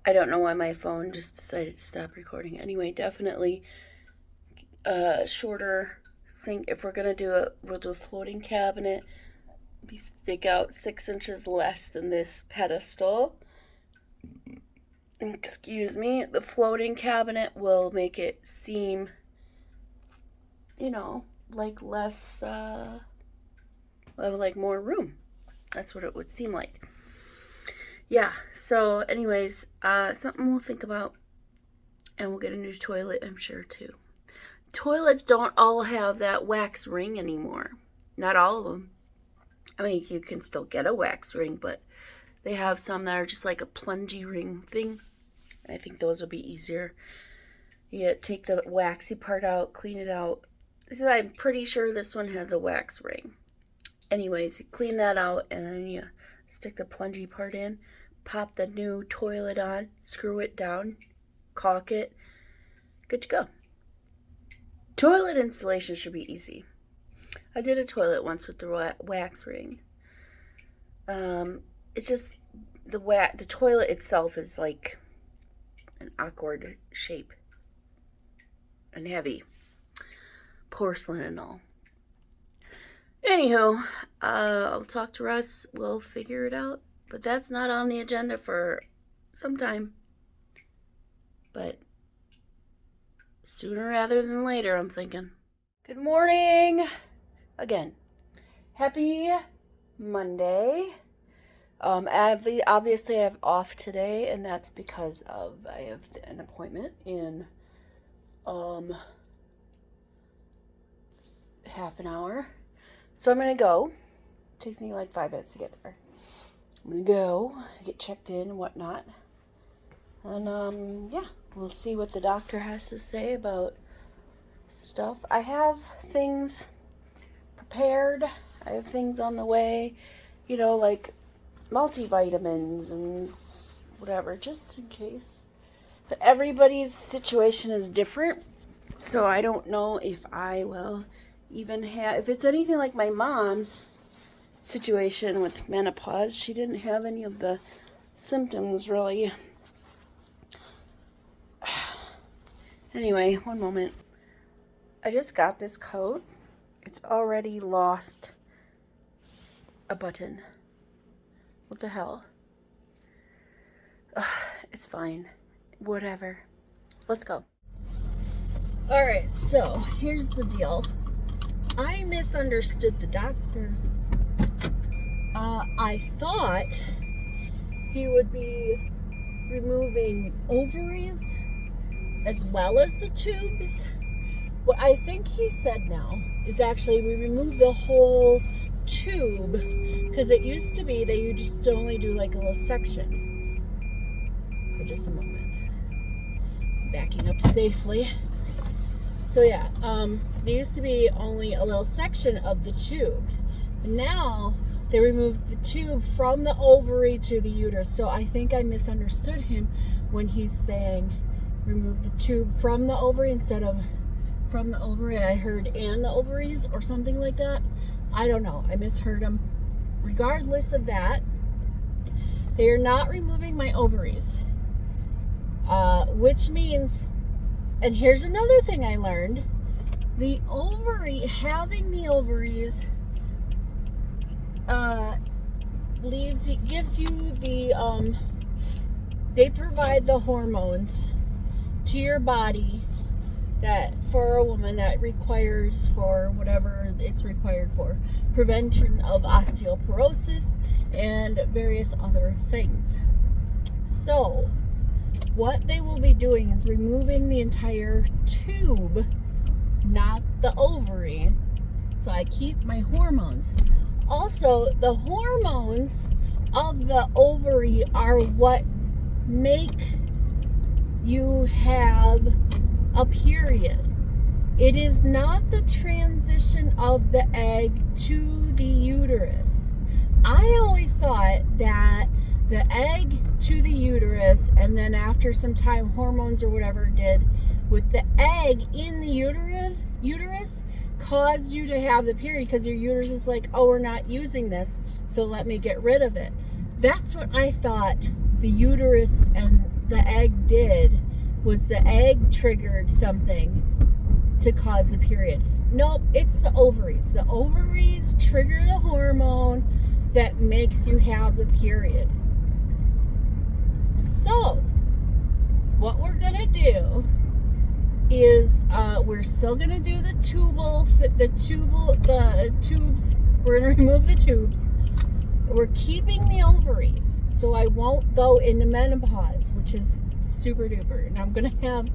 I don't know why my phone just decided to stop recording. Anyway, definitely shorter sink. If we're gonna do it, we'll do a floating cabinet. We stick out 6 inches less than this pedestal. Excuse me. The floating cabinet will make it seem, like less, like more room. That's what it would seem like. Yeah, so anyways, something we'll think about, and we'll get a new toilet, I'm sure, too. Toilets don't all have that wax ring anymore. Not all of them. I mean, you can still get a wax ring, but they have some that are just like a plungy ring thing. And I think those will be easier. You take the waxy part out, clean it out. I'm pretty sure this one has a wax ring. Anyways, you clean that out, and then you stick the plungy part in, pop the new toilet on, screw it down, caulk it, good to go. Toilet installation should be easy. I did a toilet once with the wax ring. It's just the toilet itself is like an awkward shape and heavy, porcelain and all. Anywho, I'll talk to Russ. We'll figure it out. But that's not on the agenda for some time. But sooner rather than later, I'm thinking. Good morning. Again, happy Monday. Obviously I have off today, and that's because I have an appointment in half an hour. So I'm going to go. It takes me like 5 minutes to get there. I'm going to go, get checked in and whatnot. And, we'll see what the doctor has to say about stuff. I have things prepared. I have things on the way, like multivitamins and whatever, just in case. But everybody's situation is different, so I don't know if I will even if it's anything like my mom's situation with menopause. She didn't have any of the symptoms really. Anyway, one moment. I just got this coat. It's already lost a button. What the hell? It's fine. Whatever. Let's go. Alright, so here's the deal. I misunderstood the doctor. I thought he would be removing ovaries as well as the tubes. What I think he said now is actually we remove the whole tube, because it used to be that you just only do like a little section. For just a moment. Backing up safely. So yeah, there used to be only a little section of the tube. And now they removed the tube from the ovary to the uterus. So I think I misunderstood him when he's saying remove the tube from the ovary instead of from the ovary. I heard and the ovaries or something like that. I don't know. I misheard him. Regardless of that, they are not removing my ovaries. Which means, and here's another thing I learned, having the ovaries gives you the, they provide the hormones to your body that for a woman that requires for whatever it's required for, prevention of osteoporosis and various other things. So what they will be doing is removing the entire tube, not the ovary, so I keep my hormones. Also, the hormones of the ovary are what make you have a period. It is not the transition of the egg to the uterus. I always thought that the egg to the uterus, and then after some time hormones or whatever did with the egg in the uterus caused you to have the period, because your uterus is like, oh, we're not using this, so let me get rid of it. That's what I thought the uterus and the egg did was the egg triggered something to cause the period. Nope, it's the ovaries. The ovaries trigger the hormone that makes you have the period. So, what we're gonna do is we're still gonna do the tubes. We're gonna remove the tubes. We're keeping the ovaries, so I won't go into menopause, which is super duper. And I'm gonna have.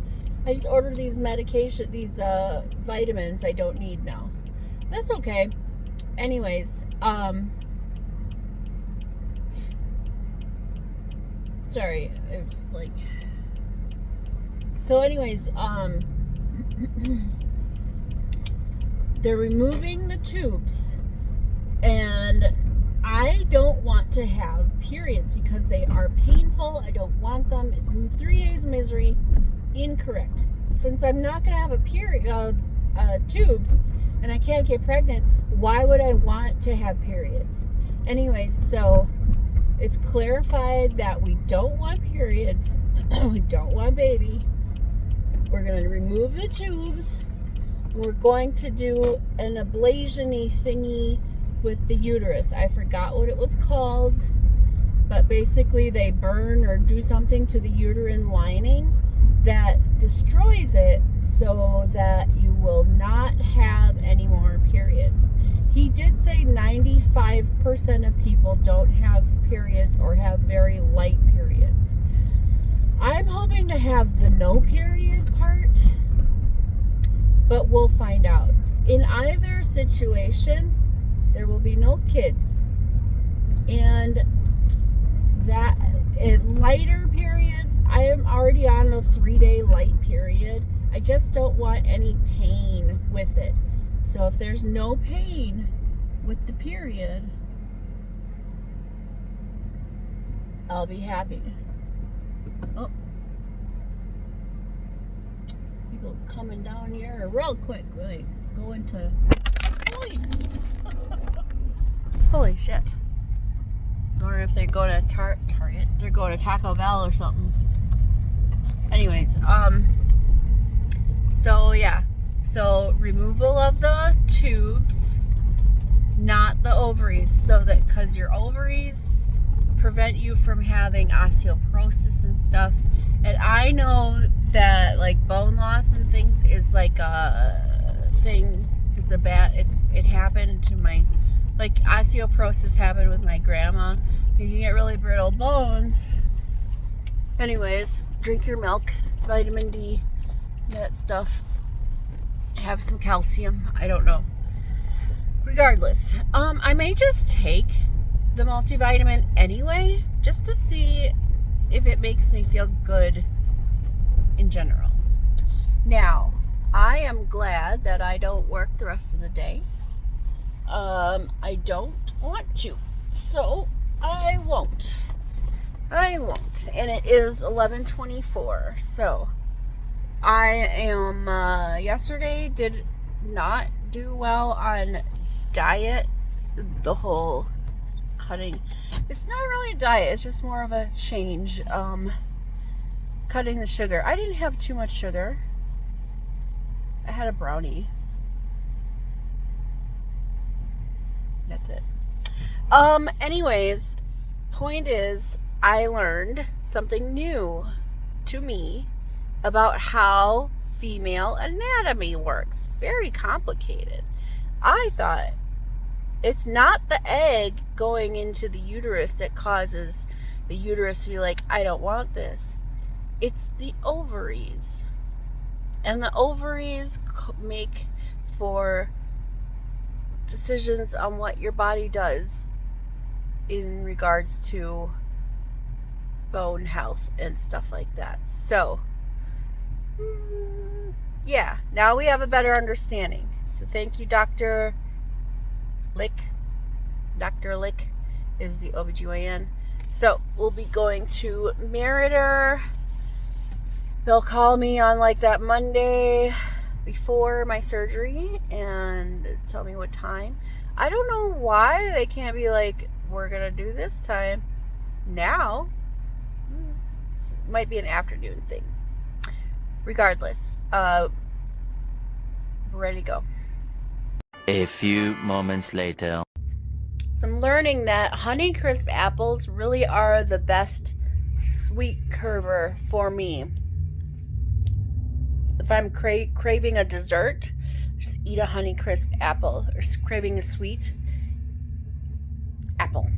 I just ordered these vitamins I don't need now. That's okay. Anyways, sorry, it was like. So, anyways, they're removing the tubes, and I don't want to have periods because they are painful. I don't want them. It's 3 days of misery. Incorrect. Since I'm not going to have a period, tubes, and I can't get pregnant, why would I want to have periods? Anyways, so it's clarified that we don't want periods. We don't want baby. We're going to remove the tubes. We're going to do an ablation-y thingy with the uterus. I forgot what it was called, but basically they burn or do something to the uterine lining that destroys it so that you will not have any more periods. He did say 95% of people don't have periods or have very light periods. I'm hoping to have the no period part, but we'll find out. In either situation, there will be no kids. And that lighter periods, I am already on a 3-day light period. I just don't want any pain with it. So if there's no pain with the period, I'll be happy. Oh, people coming down here real quick, really going to holy shit. I wonder if they're going to Target. They're going to Taco Bell or something. Anyways, so yeah. So removal of the tubes, not the ovaries. So that, because your ovaries prevent you from having osteoporosis and stuff. And I know that like bone loss and things is like a thing. It's a bad, it happened to my, like osteoporosis happened with my grandma. You can get really brittle bones. Anyways, drink your milk. It's vitamin D, that stuff. Have some calcium. I don't know. Regardless, I may just take the multivitamin anyway, just to see if it makes me feel good in general. Now, I am glad that I don't work the rest of the day. I don't want to, so I won't. And it is 11:24, so I am, yesterday did not do well on diet, the whole cutting. It's not really a diet, it's just more of a change, cutting the sugar. I didn't have too much sugar. I had a brownie. That's it. Anyways, point is, I learned something new to me about how female anatomy works. Very complicated. I thought it's not the egg going into the uterus that causes the uterus to be like, I don't want this. It's the ovaries. And the ovaries make for decisions on what your body does in regards to bone health and stuff like that. So, yeah, now we have a better understanding. So thank you, Dr. Lick. Dr. Lick is the OBGYN. So we'll be going to Meritor. They'll call me on like that Monday before my surgery and tell me what time. I don't know why they can't be like, we're gonna do this time now. might be an afternoon thing. Regardless, we're ready to go. A few moments later. I'm learning that Honeycrisp apples really are the best sweet curver for me. If I'm craving a dessert, just eat a Honeycrisp apple. Or craving a sweet, apple.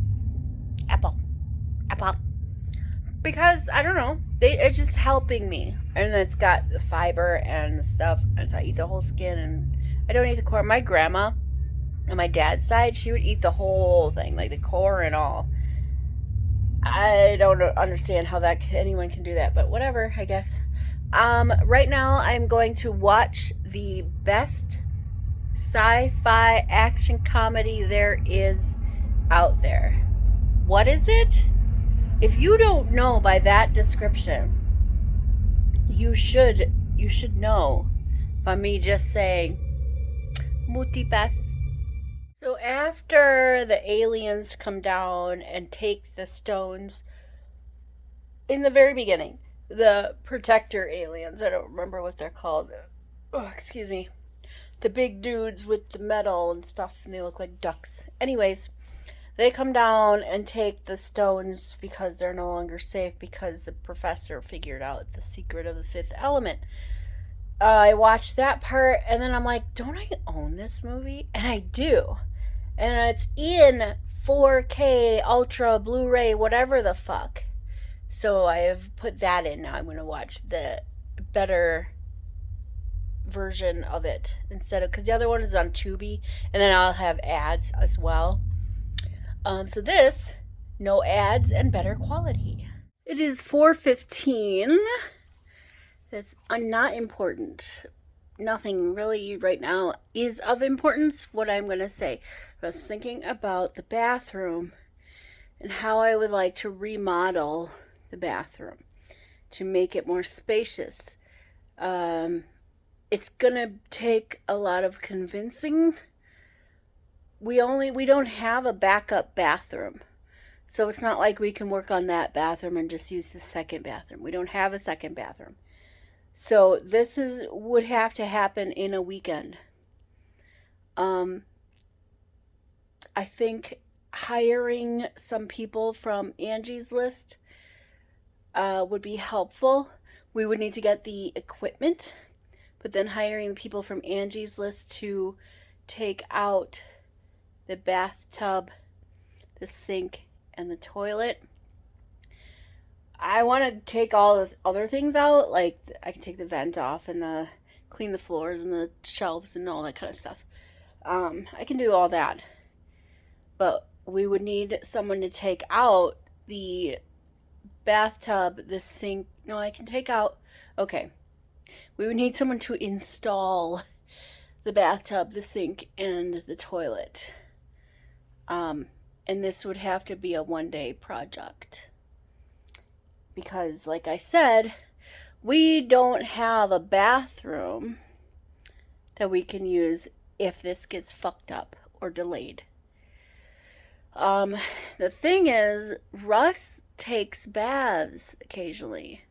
Because, I don't know, it's just helping me. And it's got the fiber and the stuff. And so I eat the whole skin, and I don't eat the core. My grandma, on my dad's side, she would eat the whole thing, like the core and all. I don't understand how anyone can do that, but whatever, I guess. Right now I'm going to watch the best sci-fi action comedy there is out there. What is it? If you don't know by that description, you should know by me just saying multipass. So after the aliens come down and take the stones, in the very beginning, the protector aliens, I don't remember what they're called. Oh, excuse me. The big dudes with the metal and stuff, and they look like ducks. Anyways, they come down and take the stones because they're no longer safe because the professor figured out the secret of the fifth element. I watched that part, and then I'm like, don't I own this movie? And I do. And it's in 4K, Ultra, Blu-ray, whatever the fuck. So I have put that in now. I'm going to watch the better version of it instead of, because the other one is on Tubi, and then I'll have ads as well. So this, no ads and better quality. It is 4:15. That's not important. Nothing really right now is of importance, what I'm going to say. I was thinking about the bathroom and how I would like to remodel the bathroom to make it more spacious. It's going to take a lot of convincing. We don't have a backup bathroom. So it's not like we can work on that bathroom and just use the second bathroom. We don't have a second bathroom. So this would have to happen in a weekend. I think hiring some people from Angie's List would be helpful. We would need to get the equipment, but then hiring the people from Angie's List to take out the bathtub, the sink, and the toilet. I want to take all the other things out, like I can take the vent off and clean the floors and the shelves and all that kind of stuff. I can do all that, but we would need someone to take out the bathtub, the sink. No, I can take out. Okay, we would need someone to install the bathtub, the sink, and the toilet. And this would have to be a one-day project. Because, like I said, we don't have a bathroom that we can use if this gets fucked up or delayed. The thing is, Russ takes baths occasionally.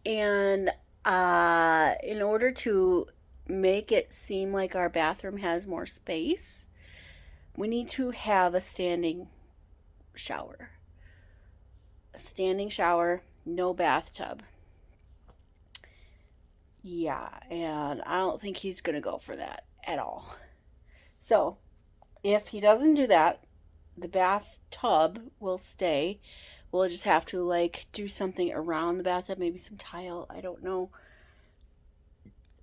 And in order to make it seem like our bathroom has more space, we need to have a standing shower. A standing shower, no bathtub. Yeah, and I don't think he's going to go for that at all. So, if he doesn't do that, the bathtub will stay. We'll just have to, do something around the bathtub, maybe some tile, I don't know.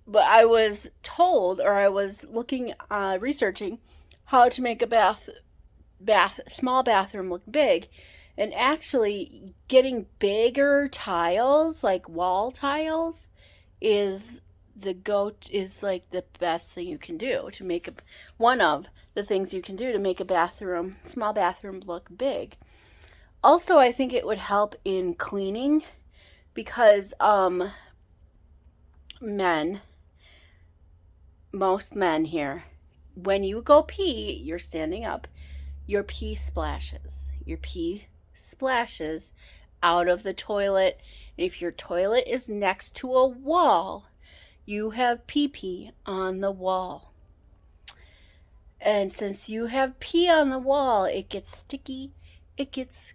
But I was told, or I was looking, researching how to make a small bathroom look big. And actually, getting bigger tiles, like wall tiles, is the best thing you can do to make one of the things you can do to make a small bathroom look big. Also, I think it would help in cleaning because most men here, when you go pee, you're standing up, your pee splashes. Your pee splashes out of the toilet. And if your toilet is next to a wall, you have pee-pee on the wall. And since you have pee on the wall, it gets sticky, it gets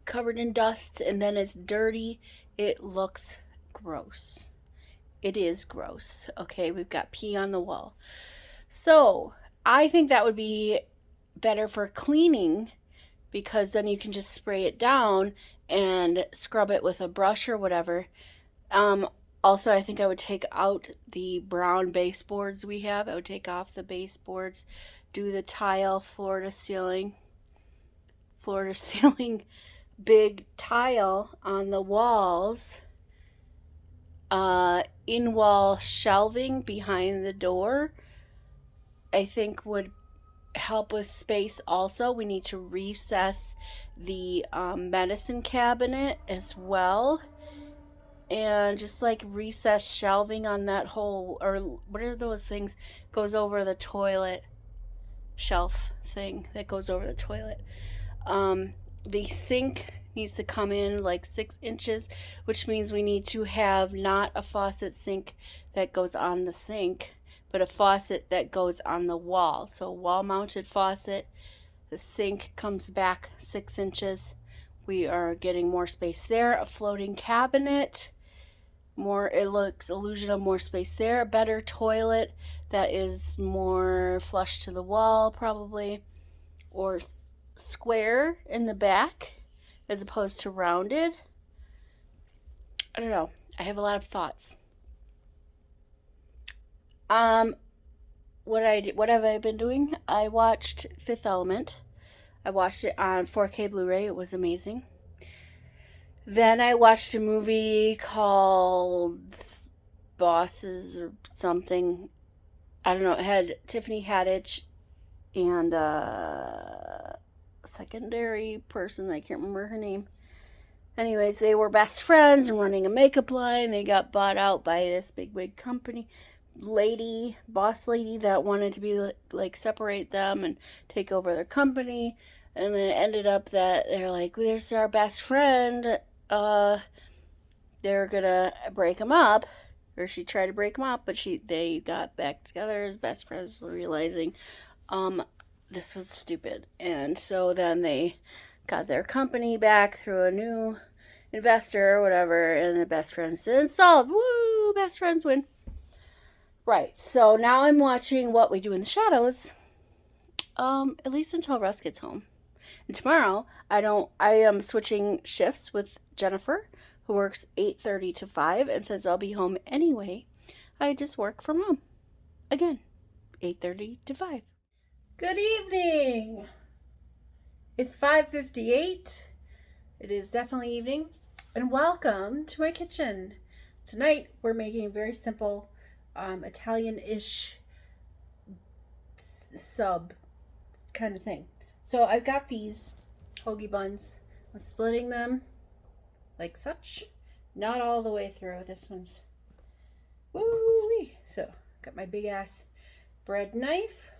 covered in dust, and then it's dirty. It looks gross. It is gross. Okay, we've got pee on the wall. So I think that would be better for cleaning, because then you can just spray it down and scrub it with a brush or whatever. Also, I think I would take out the brown baseboards we have. I would take off the baseboards, do the tile, floor to ceiling big tile on the walls. In-wall shelving behind the door, I think would help with space also. We need to recess the medicine cabinet as well. And just like recess shelving on that whole, or what are those things, goes over the toilet, shelf thing that goes over the toilet. The sink needs to come in like 6 inches, which means we need to have not a faucet sink that goes on the sink, but a faucet that goes on the wall. So wall mounted faucet, the sink comes back 6 inches. We are getting more space there. A floating cabinet, it looks illusion of more space there. A better toilet that is more flush to the wall probably, or square in the back as opposed to rounded. I don't know. I have a lot of thoughts. What have I been doing? I watched Fifth Element. I watched it on 4K Blu-ray. It was amazing. Then I watched a movie called Bosses or something. I don't know. It had Tiffany Haddish and secondary person, I can't remember her name. Anyways, they were best friends and running a makeup line. They got bought out by this big company boss lady that wanted to be like separate them and take over their company. And then it ended up that they're like, there's our best friend. They're gonna break them up, or she tried to break them up, but they got back together as best friends, realizing this was stupid. And so then they got their company back through a new investor or whatever, and the best friends didn't solve. Woo! Best friends win. Right, so now I'm watching What We Do in the Shadows, at least until Russ gets home. And tomorrow, I am switching shifts with Jennifer, who works 8:30 to 5, and since I'll be home anyway, I just work from home. Again, 8:30 to 5. Good evening! It's 5:58. It is definitely evening, and welcome to my kitchen. Tonight, we're making a very simple Italian-ish sub kind of thing. So I've got these hoagie buns. I'm splitting them like such. Not all the way through. This one's woo-wee. So got my big ass bread knife.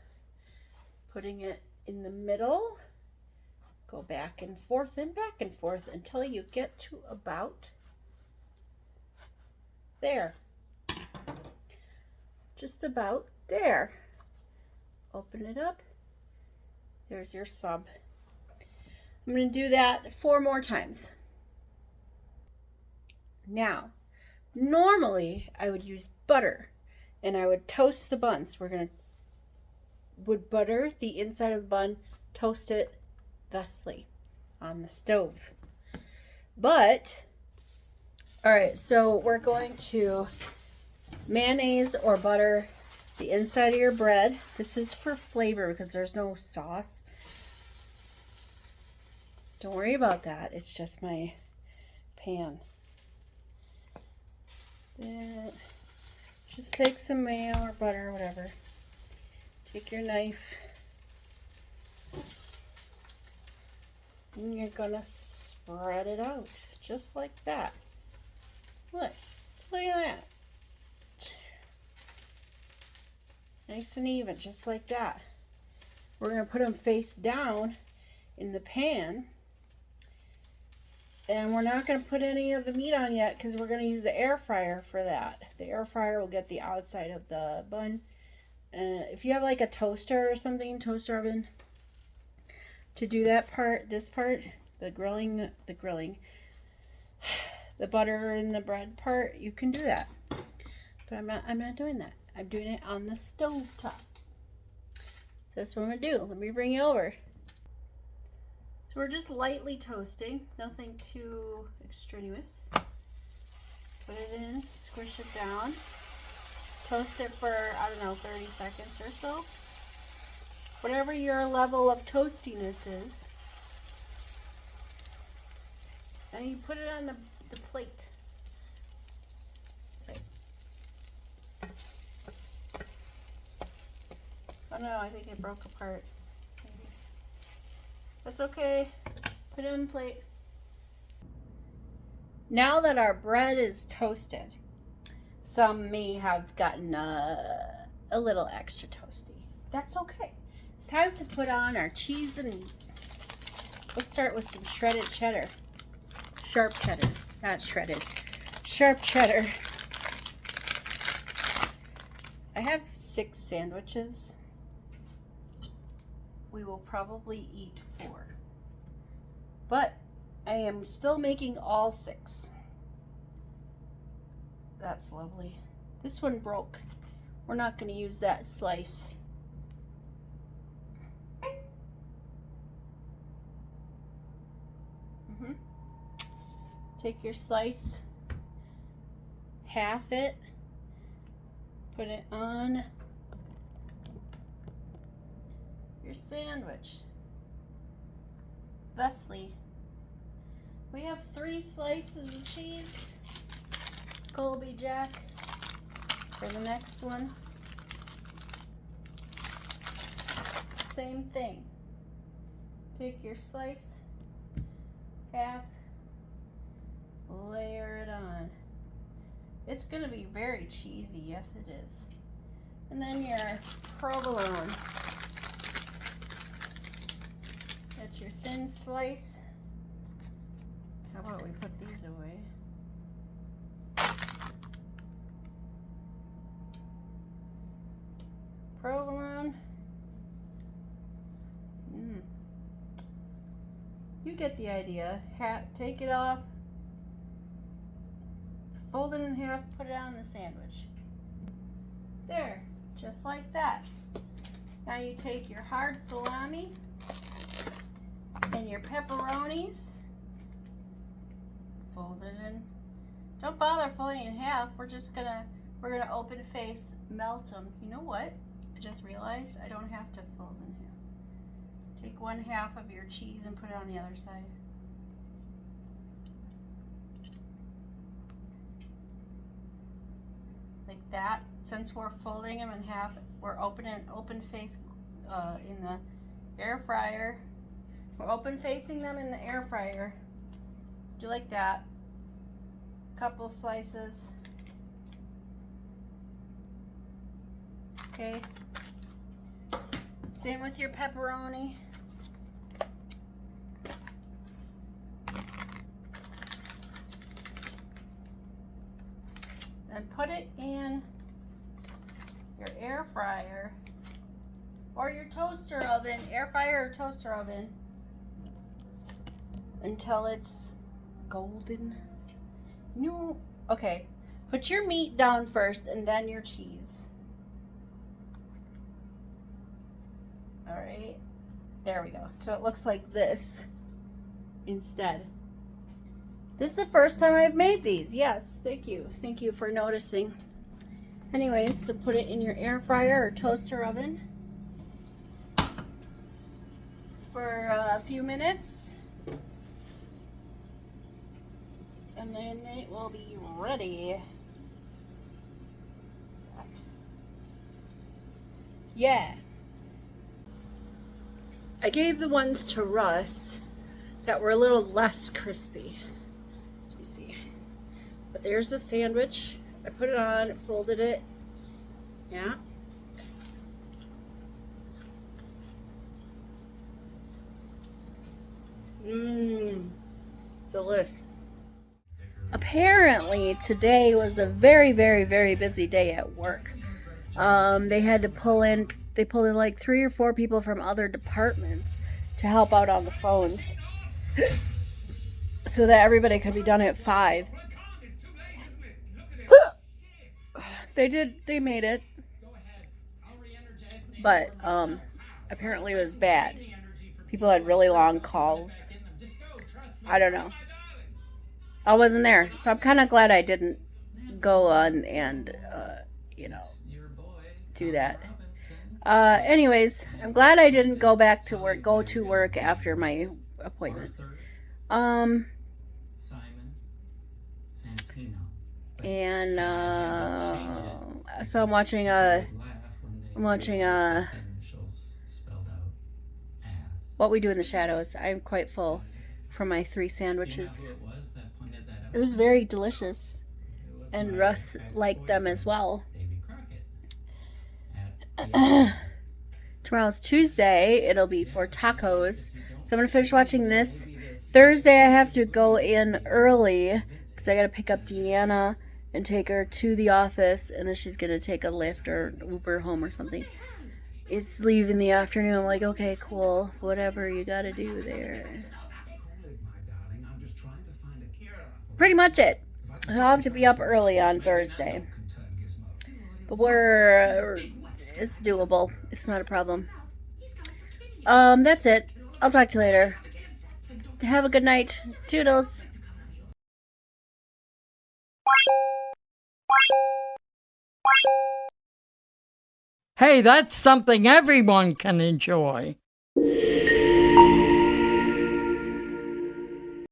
Putting it in the middle. Go back and forth until you get to about there. Just about there. Open it up. There's your sub. I'm going to do that 4 more times. Now, normally I would use butter and I would toast the buns. Would butter the inside of the bun, toast it thusly on the stove. But, alright, so we're going to mayonnaise or butter the inside of your bread. This is for flavor because there's no sauce. Don't worry about that. It's just my pan. Just take some mayo or butter or whatever. Take your knife. And you're gonna spread it out just like that. Look at that. Nice and even, just like that. We're going to put them face down in the pan. And we're not going to put any of the meat on yet because we're going to use the air fryer for that. The air fryer will get the outside of the bun. If you have like a toaster or something, toaster oven, to do that part, this part, the grilling, the butter and the bread part, you can do that. But I'm not doing that. I'm doing it on the stove top. So that's what I'm going to do. Let me bring you over. So we're just lightly toasting, nothing too extraneous. Put it in, squish it down. Toast it for, I don't know, 30 seconds or so. Whatever your level of toastiness is. And you put it on the plate. Okay. Oh no, I think it broke apart. Maybe. That's okay. Put it on the plate. Now that our bread is toasted, some may have gotten a little extra toasty. That's okay. It's time to put on our cheese and meats. Let's start with some shredded cheddar. Sharp cheddar, not shredded. Sharp cheddar. I have 6 sandwiches. We will probably eat 4. But I am still making all 6. That's lovely. This one broke. We're not going to use that slice. Take your slice, half it, put it on your sandwich. Thusly, we have 3 slices of cheese. Colby Jack for the next one. Same thing. Take your slice, half, layer it on. It's gonna be very cheesy, yes it is. And then your provolone. That's your thin slice. How about we put these away? Provolone. You get the idea. Take it off. Fold it in half, put it on the sandwich. There, just like that. Now you take your hard salami and your pepperonis, fold it in. Don't bother folding it in half. We're gonna open face melt them. You know what? I just realized I don't have to fold in half. Take 1/2 of your cheese and put it on the other side. Like that. Since we're folding them in half, we're opening open face in the air fryer. We're open facing them in the air fryer. Do like that. Couple slices. Okay. Same with your pepperoni. And put it in your air fryer or your toaster oven, air fryer or toaster oven, until it's golden. No, okay. Put your meat down first and then your cheese. All right, there we go. So it looks like this instead. This is the first time I've made these. Yes, thank you. Thank you for noticing. Anyways, so put it in your air fryer or toaster oven for a few minutes. And then it will be ready. Yeah. I gave the ones to Russ that were a little less crispy. As we see. But there's the sandwich. I put it on, folded it. Yeah. Mmm. Delish. Apparently, today was a very, very, very busy day at work. They had to pull in like 3 or 4 people from other departments to help out on the phones so that everybody could be done at 5. They made it. But, apparently it was bad. People had really long calls. I don't know. I wasn't there, so I'm kind of glad I didn't go on and, do that. Anyways, I'm glad I didn't go to work after my appointment. And, so I'm watching What We Do in the Shadows. I'm quite full from my 3 sandwiches. It was very delicious. And Russ liked them as well. Tomorrow's Tuesday. It'll be for tacos. So I'm going to finish watching this. Thursday I have to go in early because I got to pick up Deanna and take her to the office. And then she's going to take a Lyft or Uber home or something. It's leave in the afternoon. I'm like, okay, cool. Whatever you got to do there. Pretty much it. I'll have to be up early on Thursday. But it's doable. It's not a problem. That's it. I'll talk to you later. Have a good night. Toodles. Hey, that's something everyone can enjoy.